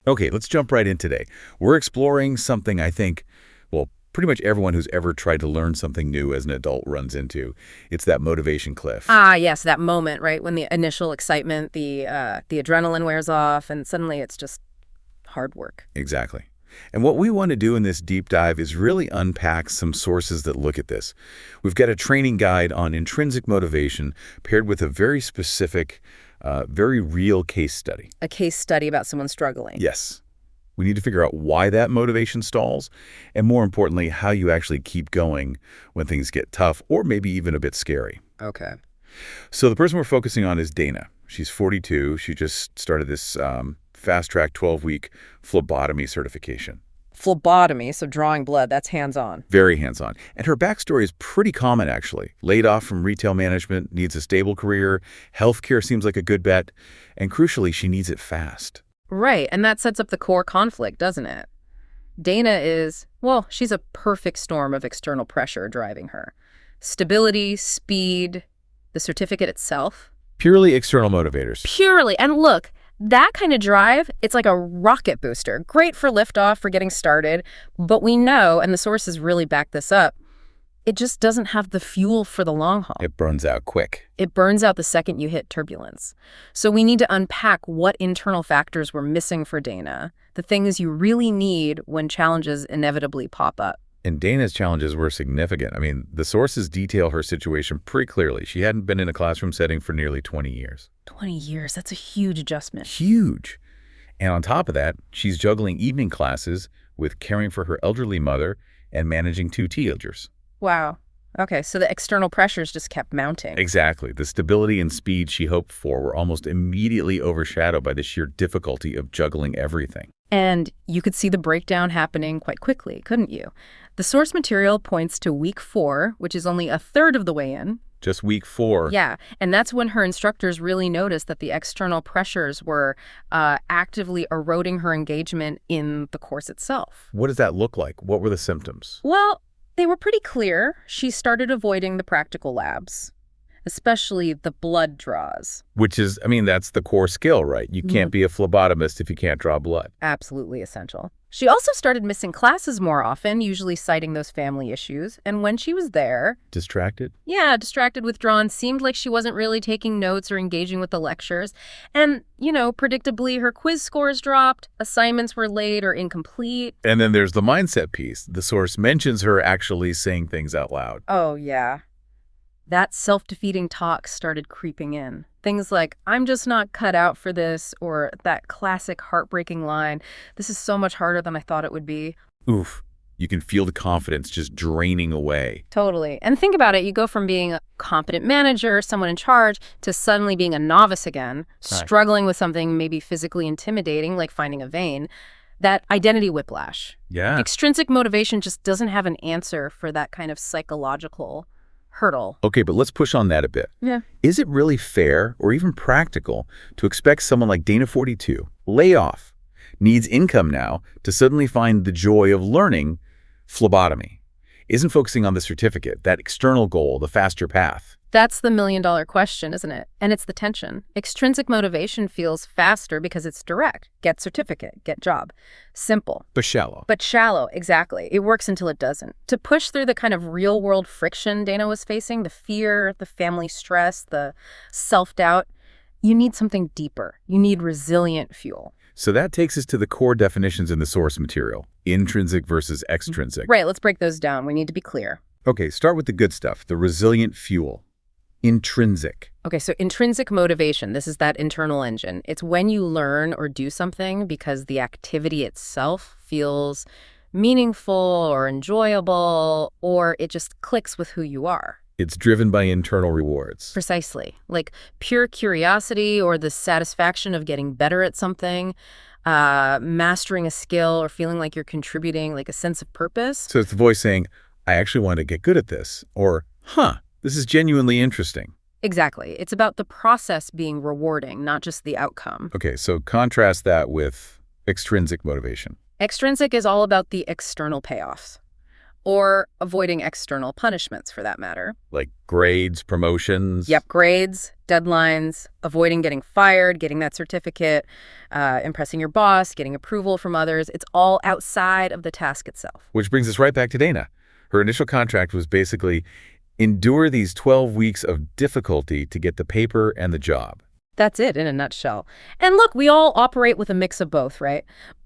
Okay, let's jump right in today. We're exploring something I think, well, pretty much everyone who's ever tried to learn something new as an adult runs into. It's that motivation cliff. Ah, yes, that moment, right, when the initial excitement, the adrenaline wears off, and suddenly it's just hard work. Exactly. And what we want to do in this deep dive is really unpack some sources that look at this. We've got a training guide on intrinsic motivation paired with a very specific, very real case study. A case study about someone struggling. Yes. We need to figure out why that motivation stalls, and more importantly, how you actually keep going when things get tough or maybe even a bit scary. Okay. So the person we're focusing on is Dana. She's 42. She just started this fast-track 12-week phlebotomy certification. Phlebotomy, so drawing blood, that's hands-on. Very hands-on. And her backstory is pretty common, actually. Laid off from retail management, needs a stable career, healthcare seems like a good bet, and crucially, she needs it fast. Right, and that sets up the core conflict, doesn't it? Dana is, well, she's a perfect storm of external pressure driving her. Stability, speed, the certificate itself. Purely external motivators. Purely. And look, that kind of drive, it's like a rocket booster. Great for liftoff, for getting started. But we know, and the sources really back this up, it just doesn't have the fuel for the long haul. It burns out quick. It burns out the second you hit turbulence. So we need to unpack what internal factors were missing for Dana, the things you really need when challenges inevitably pop up. And Dana's challenges were significant. I mean, the sources detail her situation pretty clearly. She hadn't been in a classroom setting for nearly 20 years. 20 years, that's a huge adjustment. Huge. And on top of that, she's juggling evening classes with caring for her elderly mother and managing 2 teenagers. Wow. Okay, so the external pressures just kept mounting. Exactly. The stability and speed she hoped for were almost immediately overshadowed by the sheer difficulty of juggling everything. And you could see the breakdown happening quite quickly, couldn't you? The source material points to week 4, which is only a third of the way in. Just week 4. Yeah, and that's when her instructors really noticed that the external pressures were actively eroding her engagement in the course itself. What does that look like? What were the symptoms? Well, they were pretty clear. She started avoiding the practical labs, especially the blood draws. Which is, I mean, that's the core skill, right? You can't be a phlebotomist if you can't draw blood. Absolutely essential. She also started missing classes more often, usually citing those family issues. And when she was there... Distracted? Yeah, distracted, withdrawn, seemed like she wasn't really taking notes or engaging with the lectures. And, predictably, her quiz scores dropped, assignments were late or incomplete. And then there's the mindset piece. The source mentions her actually saying things out loud. Oh, yeah. That self-defeating talk started creeping in. Things like, I'm just not cut out for this, or that classic heartbreaking line, this is so much harder than I thought it would be. Oof. You can feel the confidence just draining away. Totally. And think about it, you go from being a competent manager, someone in charge, to suddenly being a novice again, struggling with something maybe physically intimidating, like finding a vein. That identity whiplash. Yeah. Extrinsic motivation just doesn't have an answer for that kind of psychological hurdle. Okay, but let's push on that a bit. Yeah. Is it really fair or even practical to expect someone like Dana 42, layoff, needs income now, to suddenly find the joy of learning phlebotomy? Isn't focusing on the certificate, that external goal, the faster path? That's the million-dollar question, isn't it? And it's the tension. Extrinsic motivation feels faster because it's direct. Get certificate, get job. Simple. But shallow. But shallow, exactly. It works until it doesn't. To push through the kind of real-world friction Dana was facing, the fear, the family stress, the self-doubt, you need something deeper. You need resilient fuel. So that takes us to the core definitions in the source material, intrinsic versus extrinsic. Right, let's break those down. We need to be clear. Okay, start with the good stuff, the resilient fuel. Intrinsic. Okay, so intrinsic motivation, this is that internal engine. It's when you learn or do something because the activity itself feels meaningful or enjoyable, or it just clicks with who you are. It's driven by internal rewards. Precisely. Like pure curiosity or the satisfaction of getting better at something, mastering a skill or feeling like you're contributing, like a sense of purpose. So it's the voice saying, I actually want to get good at this, or, this is genuinely interesting. Exactly. It's about the process being rewarding, not just the outcome. Okay, so contrast that with extrinsic motivation. Extrinsic is all about the external payoffs, or avoiding external punishments for that matter. Like grades, promotions. Yep, grades, deadlines, avoiding getting fired, getting that certificate, impressing your boss, getting approval from others. It's all outside of the task itself. Which brings us right back to Dana. Her initial contract was basically endure these 12 weeks of difficulty to get the paper and the job. That's it in a nutshell. And look, we all operate with a mix of both, right?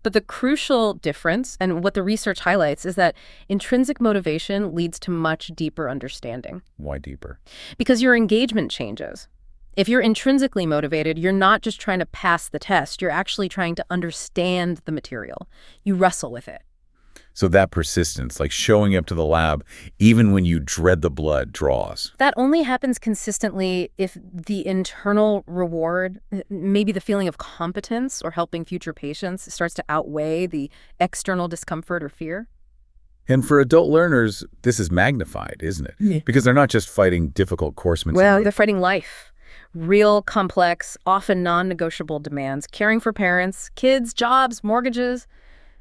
But the crucial difference, and what the research highlights, is that intrinsic motivation leads to much deeper understanding. Why deeper? Because your engagement changes. If you're intrinsically motivated, you're not just trying to pass the test, you're actually trying to understand the material. You wrestle with it. So that persistence, like showing up to the lab even when you dread the blood draws. That only happens consistently if the internal reward, maybe the feeling of competence or helping future patients, starts to outweigh the external discomfort or fear. And for adult learners, this is magnified, isn't it? Yeah. Because they're not just fighting difficult course material. Well, they're fighting life. Real, complex, often non-negotiable demands, caring for parents, kids, jobs, mortgages.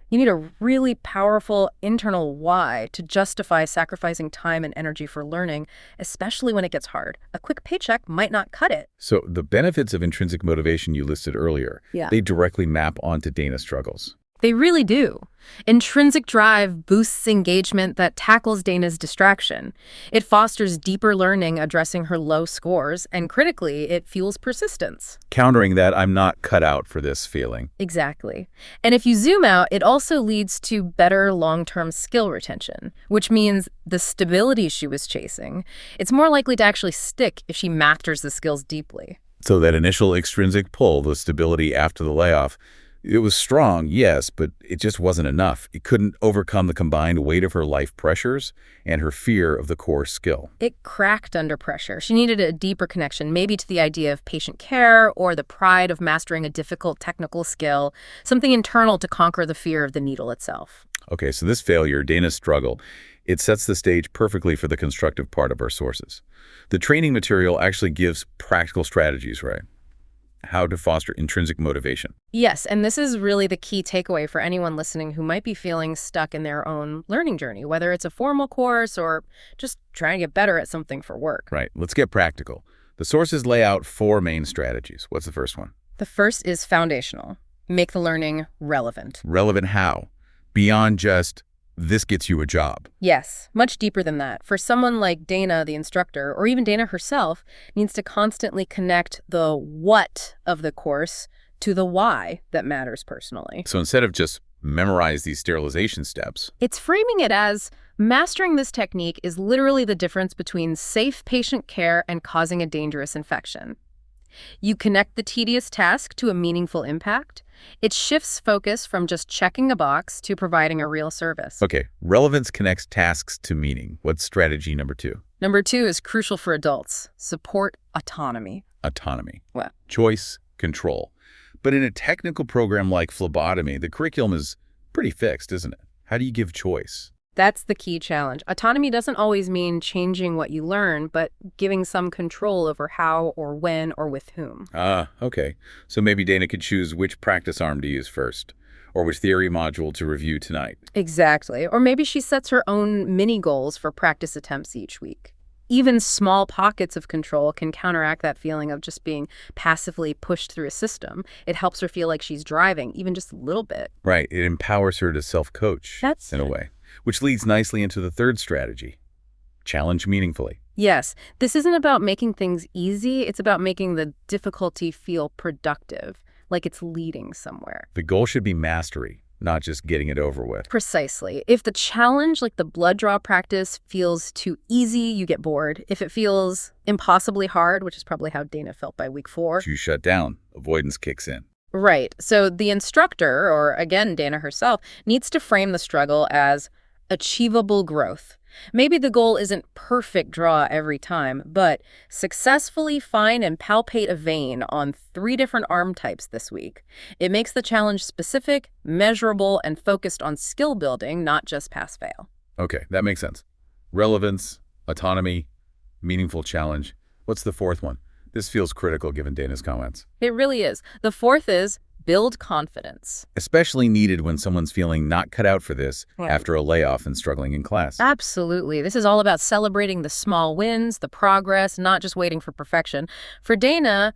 You need a really powerful internal why to justify sacrificing time and energy for learning, especially when it gets hard. A quick paycheck might not cut it. So the benefits of intrinsic motivation you listed earlier, they directly map onto Dana's struggles. They really do. Intrinsic drive boosts engagement that tackles Dana's distraction. It fosters deeper learning, addressing her low scores, and critically, it fuels persistence. Countering that I'm not cut out for this feeling. Exactly. And if you zoom out, it also leads to better long-term skill retention, which means the stability she was chasing, it's more likely to actually stick if she masters the skills deeply. So that initial extrinsic pull, the stability after the layoff, it was strong, yes, but it just wasn't enough. It couldn't overcome the combined weight of her life pressures and her fear of the core skill. It cracked under pressure. She needed a deeper connection, maybe to the idea of patient care or the pride of mastering a difficult technical skill, something internal to conquer the fear of the needle itself. Okay, so this failure, Dana's struggle, it sets the stage perfectly for the constructive part of our sources. The training material actually gives practical strategies, right? How to foster intrinsic motivation. Yes, and this is really the key takeaway for anyone listening who might be feeling stuck in their own learning journey, whether it's a formal course or just trying to get better at something for work. Right, let's get practical. The sources lay out 4 main strategies. What's the first one? The first is foundational. Make the learning relevant. Relevant how? Beyond just, this gets you a job. Yes, much deeper than that. For someone like Dana, the instructor, or even Dana herself, needs to constantly connect the what of the course to the why that matters personally. So instead of just memorize these sterilization steps, it's framing it as mastering this technique is literally the difference between safe patient care and causing a dangerous infection. You connect the tedious task to a meaningful impact. It shifts focus from just checking a box to providing a real service. Okay, relevance connects tasks to meaning. What's strategy number 2? Number 2 is crucial for adults. Support autonomy. Autonomy. What? Choice, control. But in a technical program like phlebotomy, the curriculum is pretty fixed, isn't it? How do you give choice? That's the key challenge. Autonomy doesn't always mean changing what you learn, but giving some control over how or when or with whom. Ah, okay. So maybe Dana could choose which practice arm to use first, or which theory module to review tonight. Exactly. Or maybe she sets her own mini goals for practice attempts each week. Even small pockets of control can counteract that feeling of just being passively pushed through a system. It helps her feel like she's driving, even just a little bit. Right. It empowers her to self-coach in a way. Which leads nicely into the third strategy, challenge meaningfully. Yes, this isn't about making things easy. It's about making the difficulty feel productive, like it's leading somewhere. The goal should be mastery, not just getting it over with. Precisely. If the challenge, like the blood draw practice, feels too easy, you get bored. If it feels impossibly hard, which is probably how Dana felt by week 4, you shut down. Avoidance kicks in. Right. So the instructor, or again, Dana herself, needs to frame the struggle as achievable growth. Maybe the goal isn't perfect draw every time, but successfully find and palpate a vein on 3 different arm types this week. It makes the challenge specific, measurable, and focused on skill building, not just pass-fail. Okay, that makes sense. Relevance, autonomy, meaningful challenge. What's the 4th one? This feels critical given Dana's comments. It really is. The 4th is Build confidence. Especially needed when someone's feeling not cut out for this Right. after a layoff and struggling in class. Absolutely. This is all about celebrating the small wins, the progress, not just waiting for perfection. For Dana,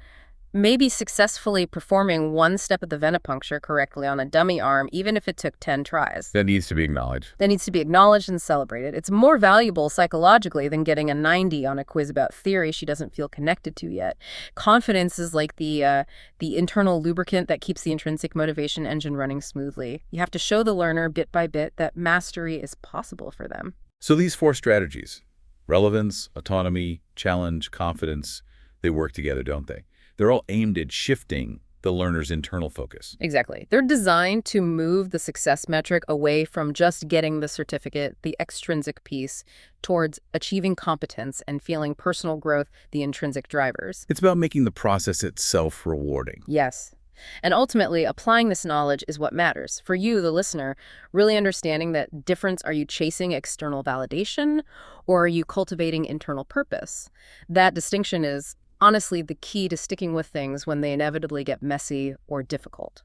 maybe successfully performing one step of the venipuncture correctly on a dummy arm, even if it took 10 tries. That needs to be acknowledged. That needs to be acknowledged and celebrated. It's more valuable psychologically than getting a 90 on a quiz about theory she doesn't feel connected to yet. Confidence is like the internal lubricant that keeps the intrinsic motivation engine running smoothly. You have to show the learner bit by bit that mastery is possible for them. So these 4 strategies, relevance, autonomy, challenge, confidence, they work together, don't they? They're all aimed at shifting the learner's internal focus. Exactly. They're designed to move the success metric away from just getting the certificate, the extrinsic piece, towards achieving competence and feeling personal growth, the intrinsic drivers. It's about making the process itself rewarding. Yes. And ultimately, applying this knowledge is what matters. For you, the listener, really understanding that difference, are you chasing external validation or are you cultivating internal purpose? That distinction is honestly the key to sticking with things when they inevitably get messy or difficult.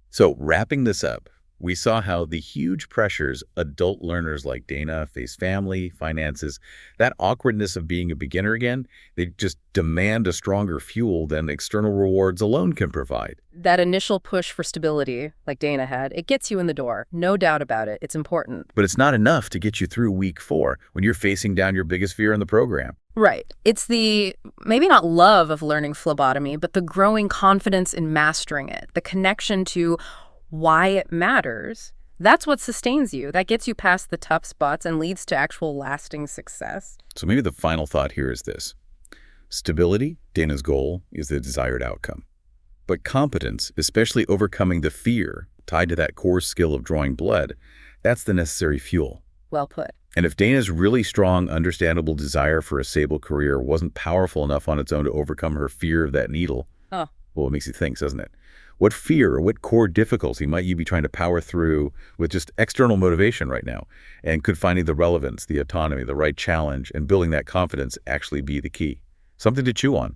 So wrapping this up, we saw how the huge pressures adult learners like Dana face: family, finances, that awkwardness of being a beginner again. They just demand a stronger fuel than external rewards alone can provide. That initial push for stability, like Dana had, it gets you in the door. No doubt about it. It's important. But it's not enough to get you through week 4 when you're facing down your biggest fear in the program. Right. It's the, maybe not love of learning phlebotomy, but the growing confidence in mastering it, the connection to why it matters. That's what sustains you. That gets you past the tough spots and leads to actual lasting success. So maybe the final thought here is this. Stability, Dana's goal, is the desired outcome. But competence, especially overcoming the fear tied to that core skill of drawing blood, that's the necessary fuel. Well put. And if Dana's really strong, understandable desire for a stable career wasn't powerful enough on its own to overcome her fear of that needle, Oh. well, it makes you think, doesn't it? What fear or what core difficulty might you be trying to power through with just external motivation right now? And could finding the relevance, the autonomy, the right challenge, and building that confidence actually be the key? Something to chew on.